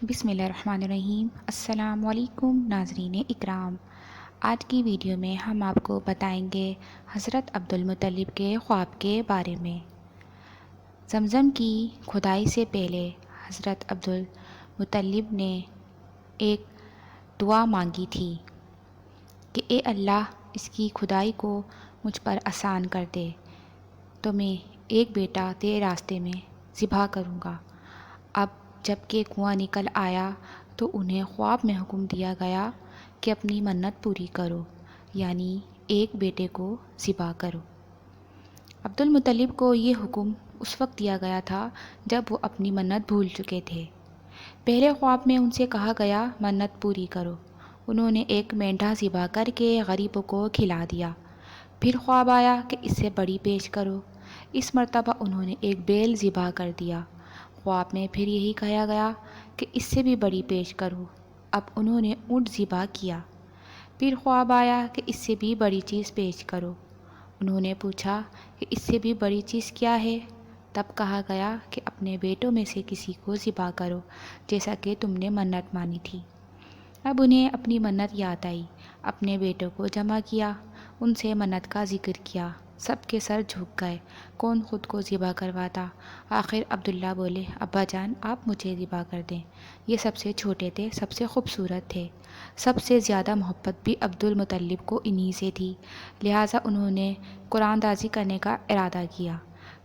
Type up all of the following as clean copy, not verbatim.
بسم اللہ الرحمن الرحیم۔ السلام علیکم ناظرین اکرام، آج کی ویڈیو میں ہم آپ کو بتائیں گے حضرت عبدالمطلب کے خواب کے بارے میں۔ زمزم کی کھدائی سے پہلے حضرت عبدالمطلب نے ایک دعا مانگی تھی کہ اے اللہ، اس کی کھدائی کو مجھ پر آسان کر دے تو میں ایک بیٹا تیرے راستے میں ذبح کروں گا۔ اب جب کہ کنواں نکل آیا تو انہیں خواب میں حکم دیا گیا کہ اپنی منت پوری کرو، یعنی ایک بیٹے کو ذبح کرو۔ عبدالمطلب کو یہ حکم اس وقت دیا گیا تھا جب وہ اپنی منت بھول چکے تھے۔ پہلے خواب میں ان سے کہا گیا منت پوری کرو، انہوں نے ایک مینڈھا ذبح کر کے غریبوں کو کھلا دیا۔ پھر خواب آیا کہ اس سے بڑی پیش کرو، اس مرتبہ انہوں نے ایک بیل ذبح کر دیا۔ خواب میں پھر یہی کہا گیا کہ اس سے بھی بڑی پیش کرو، اب انہوں نے اونٹ ذبح کیا۔ پھر خواب آیا کہ اس سے بھی بڑی چیز پیش کرو، انہوں نے پوچھا کہ اس سے بھی بڑی چیز کیا ہے؟ تب کہا گیا کہ اپنے بیٹوں میں سے کسی کو ذبح کرو جیسا کہ تم نے منت مانی تھی۔ اب انہیں اپنی منت یاد آئی، اپنے بیٹوں کو جمع کیا، ان سے منت کا ذکر کیا، سب کے سر جھک گئے، کون خود کو ذبح کرواتا؟ آخر عبداللہ بولے ابا جان آپ مجھے ذبح کر دیں، یہ سب سے چھوٹے تھے، سب سے خوبصورت تھے، سب سے زیادہ محبت بھی عبدالمطلب کو انہی سے تھی، لہٰذا انہوں نے قرآن دازی کرنے کا ارادہ کیا۔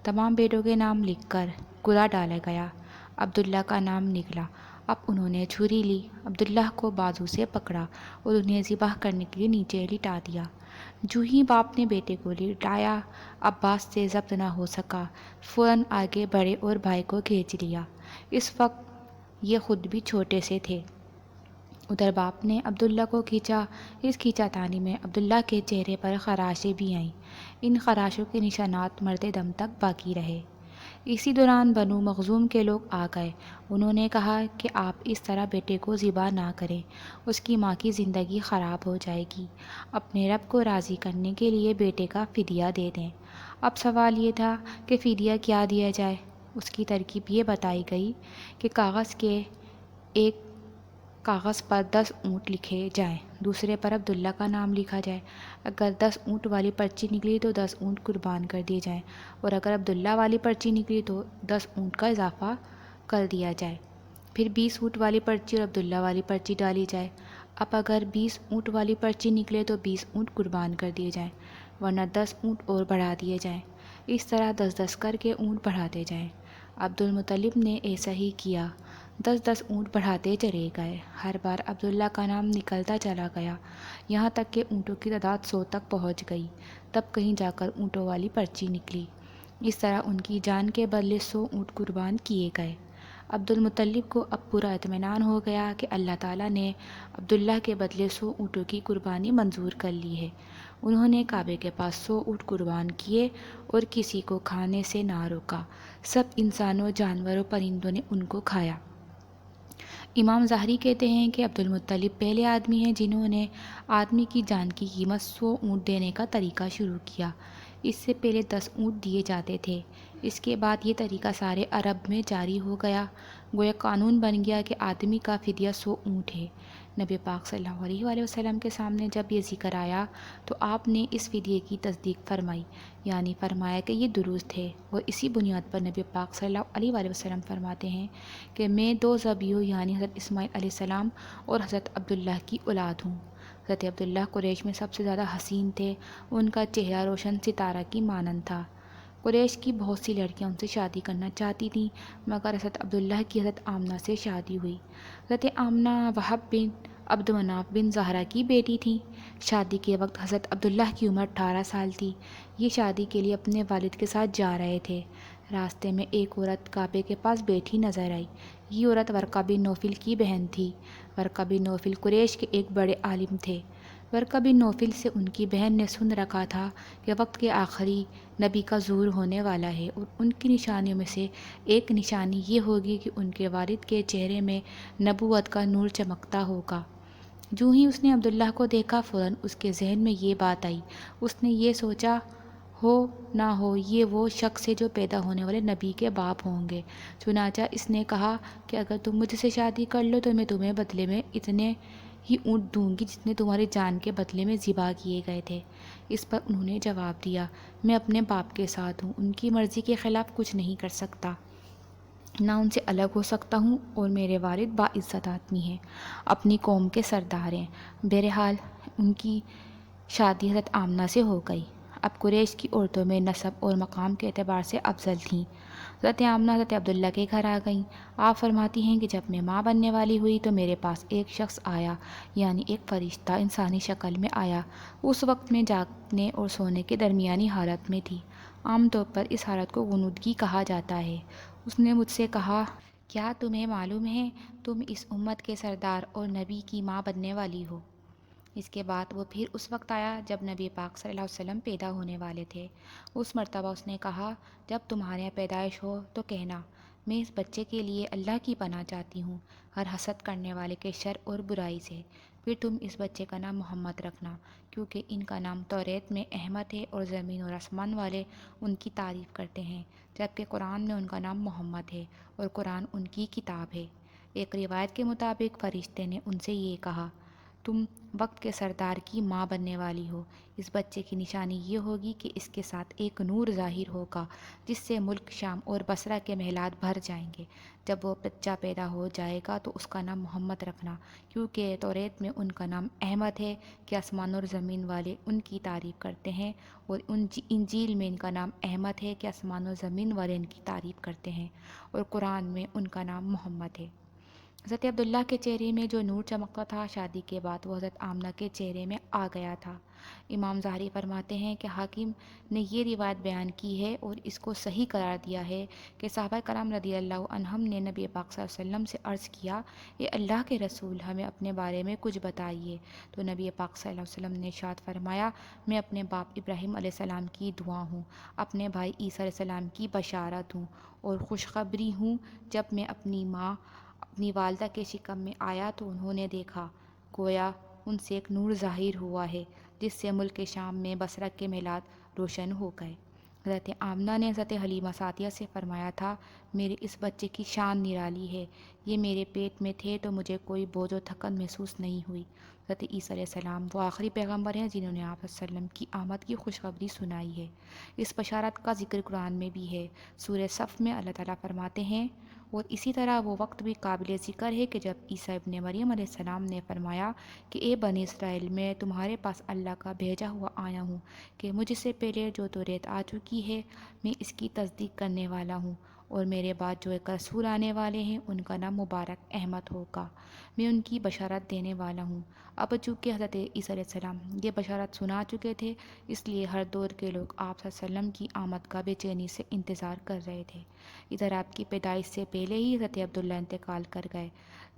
تمام بیٹوں کے نام لکھ کر گلا ڈالا گیا، عبداللہ کا نام نکلا۔ اب انہوں نے چھری لی، عبداللہ کو بازو سے پکڑا اور انہیں ذبح کرنے کے لیے نیچے لٹا دیا۔ جو ہی باپ نے بیٹے کو لٹایا، عباس سے ضبط نہ ہو سکا، فوراً آگے بڑھے اور بھائی کو کھینچ لیا۔ اس وقت یہ خود بھی چھوٹے سے تھے۔ ادھر باپ نے عبداللہ کو کھینچا، اس کھینچاتانی میں عبداللہ کے چہرے پر خراشیں بھی آئیں، ان خراشوں کے نشانات مرتے دم تک باقی رہے۔ اسی دوران بنو مخزوم کے لوگ آ گئے، انہوں نے کہا کہ آپ اس طرح بیٹے کو ذبح نہ کریں، اس کی ماں کی زندگی خراب ہو جائے گی، اپنے رب کو راضی کرنے کے لیے بیٹے کا فدیہ دے دیں۔ اب سوال یہ تھا کہ فدیہ کیا دیا جائے؟ اس کی ترکیب یہ بتائی گئی کہ ایک کاغذ پر 10 اونٹ لکھے جائیں، دوسرے پر عبداللہ کا نام لکھا جائے۔ اگر 10 اونٹ والی پرچی نکلی تو 10 اونٹ قربان کر دیے جائیں، اور اگر عبداللہ والی پرچی نکلی تو 10 اونٹ کا اضافہ کر دیا جائے۔ پھر 20 اونٹ والی پرچی اور عبداللہ والی پرچی ڈالی جائے۔ اب اگر 20 اونٹ والی پرچی نکلے تو 20 اونٹ قربان کر دیے جائیں، ورنہ 10 اونٹ اور بڑھا دیے جائیں۔ اس طرح 10-10 کر کے اونٹ بڑھاتے جائیں۔ عبدالمطلب نے ایسا ہی کیا، 10-10 اونٹ بڑھاتے چلے گئے، ہر بار عبداللہ کا نام نکلتا چلا گیا، یہاں تک کہ اونٹوں کی تعداد 100 تک پہنچ گئی۔ تب کہیں جا کر اونٹوں والی پرچی نکلی، اس طرح ان کی جان کے بدلے 100 اونٹ قربان کیے گئے۔ عبدالمطلب کو اب پورا اطمینان ہو گیا کہ اللہ تعالیٰ نے عبداللہ کے بدلے 100 اونٹوں کی قربانی منظور کر لی ہے۔ انہوں نے کعبے کے پاس 100 اونٹ قربان کیے اور کسی کو کھانے سے نہ روکا، سب انسانوں، جانوروں، پرندوں نے ان کو کھایا۔ امام ظاہری کہتے ہیں کہ عبدالمطلب پہلے آدمی ہیں جنہوں نے آدمی کی جان کی قیمت 100 اونٹ دینے کا طریقہ شروع کیا۔ اس سے پہلے 10 اونٹ دیے جاتے تھے، اس کے بعد یہ طریقہ سارے عرب میں جاری ہو گیا، گویا قانون بن گیا کہ آدمی کا فدیہ 100 اونٹ ہے۔ نبی پاک صلی اللہ علیہ وآلہ وسلم کے سامنے جب یہ ذکر آیا تو آپ نے اس فدیے کی تصدیق فرمائی، یعنی فرمایا کہ یہ درست ہے، اور اسی بنیاد پر نبی پاک صلی اللہ علیہ وآلہ وسلم فرماتے ہیں کہ میں 2 ذبیحوں یعنی حضرت اسماعیل علیہ السلام اور حضرت عبداللہ کی اولاد ہوں۔ حضرت عبداللہ قریش میں سب سے زیادہ حسین تھے، ان کا چہرہ روشن ستارہ کی مانند تھا۔ قریش کی بہت سی لڑکیاں ان سے شادی کرنا چاہتی تھیں، مگر حضرت عبداللہ کی حضرت آمنہ سے شادی ہوئی۔ حضرت آمنہ وہب بن عبد مناف بن زہرہ کی بیٹی تھیں۔ شادی کے وقت حضرت عبداللہ کی عمر 18 سال تھی۔ یہ شادی کے لیے اپنے والد کے ساتھ جا رہے تھے، راستے میں ایک عورت کعبے کے پاس بیٹھی نظر آئی۔ یہ عورت ورقہ بن نوفل کی بہن تھی۔ ورقہ بن نوفل قریش کے ایک بڑے عالم تھے۔ ورقہ بن نوفل سے ان کی بہن نے سن رکھا تھا کہ وقت کے آخری نبی کا ظہور ہونے والا ہے، اور ان کی نشانیوں میں سے ایک نشانی یہ ہوگی کہ ان کے والد کے چہرے میں نبوت کا نور چمکتا ہوگا۔ جو ہی اس نے عبداللہ کو دیکھا، فوراً اس کے ذہن میں یہ بات آئی، اس نے یہ سوچا ہو نہ ہو یہ وہ شخص ہے جو پیدا ہونے والے نبی کے باپ ہوں گے۔ چنانچہ اس نے کہا کہ اگر تم مجھ سے شادی کر لو تو میں تمہیں بدلے میں اتنے ہی اونٹ دوں گی جتنے تمہاری جان کے بدلے میں ذبح کیے گئے تھے۔ اس پر انہوں نے جواب دیا، میں اپنے باپ کے ساتھ ہوں، ان کی مرضی کے خلاف کچھ نہیں کر سکتا، نہ ان سے الگ ہو سکتا ہوں، اور میرے والد باعزت آدمی ہیں، اپنی قوم کے سردار ہیں۔ بہرحال ان کی شادی حضرت آمنہ سے ہو گئی۔ اب قریش کی عورتوں میں نسب اور مقام کے اعتبار سے افضل تھیں۔ حضرت آمنہ حضرت عبداللہ کے گھر آ گئیں۔ آپ فرماتی ہیں کہ جب میں ماں بننے والی ہوئی تو میرے پاس ایک شخص آیا، یعنی ایک فرشتہ انسانی شکل میں آیا۔ اس وقت میں جاگنے اور سونے کے درمیانی حالت میں تھی۔ عام طور پر اس حالت کو غنودگی کہا جاتا ہے۔ اس نے مجھ سے کہا، کیا تمہیں معلوم ہے تم اس امت کے سردار اور نبی کی ماں بننے والی ہو؟ اس کے بعد وہ پھر اس وقت آیا جب نبی پاک صلی اللہ علیہ وسلم پیدا ہونے والے تھے۔ اس مرتبہ اس نے کہا، جب تمہارے یہاں پیدائش ہو تو کہنا، میں اس بچے کے لیے اللہ کی پناہ چاہتی ہوں ہر حسد کرنے والے کے شر اور برائی سے۔ پھر تم اس بچے کا نام محمد رکھنا، کیونکہ ان کا نام توریت میں احمد ہے اور زمین اور آسمان والے ان کی تعریف کرتے ہیں، جبکہ قرآن میں ان کا نام محمد ہے اور قرآن ان کی کتاب ہے۔ ایک روایت کے مطابق فرشتے نے ان سے یہ کہا، تم وقت کے سردار کی ماں بننے والی ہو۔ اس بچے کی نشانی یہ ہوگی کہ اس کے ساتھ ایک نور ظاہر ہوگا جس سے ملک شام اور بصرہ کے محلات بھر جائیں گے۔ جب وہ بچہ پیدا ہو جائے گا تو اس کا نام محمد رکھنا، کیونکہ توریت میں ان کا نام احمد ہے کہ آسمان اور زمین والے ان کی تعریف کرتے ہیں، اور انجیل میں ان کا نام احمد ہے کہ آسمان اور زمین والے ان کی تعریف کرتے ہیں، اور قرآن میں ان کا نام محمد ہے۔ حضرت عبداللہ کے چہرے میں جو نور چمکتا تھا، شادی کے بعد وہ حضرت آمنہ کے چہرے میں آ گیا تھا۔ امام ظاہری فرماتے ہیں کہ حاکم نے یہ روایت بیان کی ہے اور اس کو صحیح قرار دیا ہے کہ صحابہ کرام رضی اللہ عنہم نے نبی پاک صلی اللہ علیہ وسلم سے عرض کیا، اے اللہ کے رسول، ہمیں اپنے بارے میں کچھ بتائیے۔ تو نبی پاک صلی اللہ علیہ وسلم نے ارشاد فرمایا، میں اپنے باپ ابراہیم علیہ السلام کی دعا ہوں، اپنے بھائی عیسیٰ علیہ السلام کی بشارت ہوں اور خوشخبری ہوں۔ جب میں اپنی والدہ کے شکم میں آیا تو انہوں نے دیکھا، گویا ان سے ایک نور ظاہر ہوا ہے جس سے ملک شام میں بصرہ کے محلات روشن ہو گئے۔ حضرت آمنہ نے حضرت حلیمہ سعدیہ سے فرمایا تھا، میرے اس بچے کی شان نرالی ہے، یہ میرے پیٹ میں تھے تو مجھے کوئی بوجھ و تھکن محسوس نہیں ہوئی۔ حضرت عیسیٰ علیہ السلام وہ آخری پیغمبر ہیں جنہوں نے آپ صلی اللہ علیہ وسلم کی آمد کی خوشخبری سنائی ہے۔ اس بشارت کا ذکر قرآن میں بھی ہے۔ سورہ صف میں اللہ تعالیٰ فرماتے ہیں، اور اسی طرح وہ وقت بھی قابل ذکر ہے کہ جب عیسیٰ ابن مریم علیہ السلام نے فرمایا کہ اے بنی اسرائیل، میں تمہارے پاس اللہ کا بھیجا ہوا آیا ہوں کہ مجھ سے پہلے جو توریت آ چکی ہے میں اس کی تصدیق کرنے والا ہوں، اور میرے بعد جو ایک رسول آنے والے ہیں ان کا نام مبارک احمد ہوگا، میں ان کی بشارت دینے والا ہوں۔ اب چونکہ حضرت عیسیٰ علیہ السلام یہ بشارت سنا چکے تھے، اس لیے ہر دور کے لوگ آپ صلی اللہ علیہ وسلم کی آمد کا بے چینی سے انتظار کر رہے تھے۔ ادھر آپ کی پیدائش سے پہلے ہی حضرت عبداللہ انتقال کر گئے۔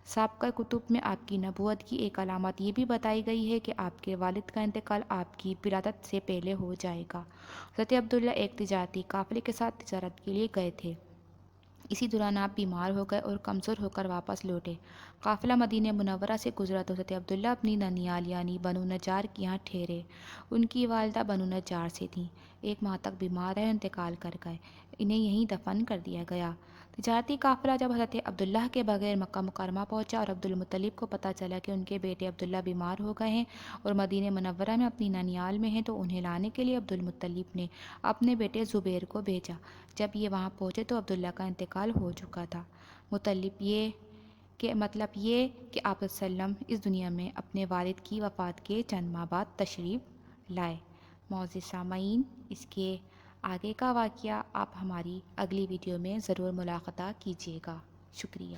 سابقہ کتب میں آپ کی نبوت کی ایک علامت یہ بھی بتائی گئی ہے کہ آپ کے والد کا انتقال آپ کی ولادت سے پہلے ہو جائے گا۔ حضرت عبداللہ ایک تجارتی قافلے کے ساتھ تجارت کے لیے گئے تھے۔ اسی دوران آپ بیمار ہو گئے اور کمزور ہو کر واپس لوٹے۔ قافلہ مدینہ منورہ سے گزرا تو حضرت عبداللہ اپنی ننیال یعنی بنو نجار کے یہاں ٹھہرے۔ ان کی والدہ بنو نجار سے تھیں، 1 ماہ تک بیمار رہے اور انتقال کر گئے۔ انہیں یہیں دفن کر دیا گیا۔ تجارتی قافلہ جب حضرت عبداللہ کے بغیر مکہ مکرمہ پہنچا اور عبد المطلب کو پتہ چلا کہ ان کے بیٹے عبداللہ بیمار ہو گئے ہیں اور مدینہ منورہ میں اپنی ننیال میں ہیں، تو انہیں لانے کے لیے عبد المطلب نے اپنے بیٹے زبیر کو بھیجا۔ جب یہ وہاں پہنچے تو عبداللہ کا انتقال ہو چکا تھا۔ مطلب یہ کہ آپ صلی اللہ علیہ وسلم اس دنیا میں اپنے والد کی وفات کے چند ماہ بعد تشریف لائے۔ معزز سامعین، اس کے آگے کا واقعہ آپ ہماری اگلی ویڈیو میں ضرور ملاحظہ کیجیے گا۔ شکریہ۔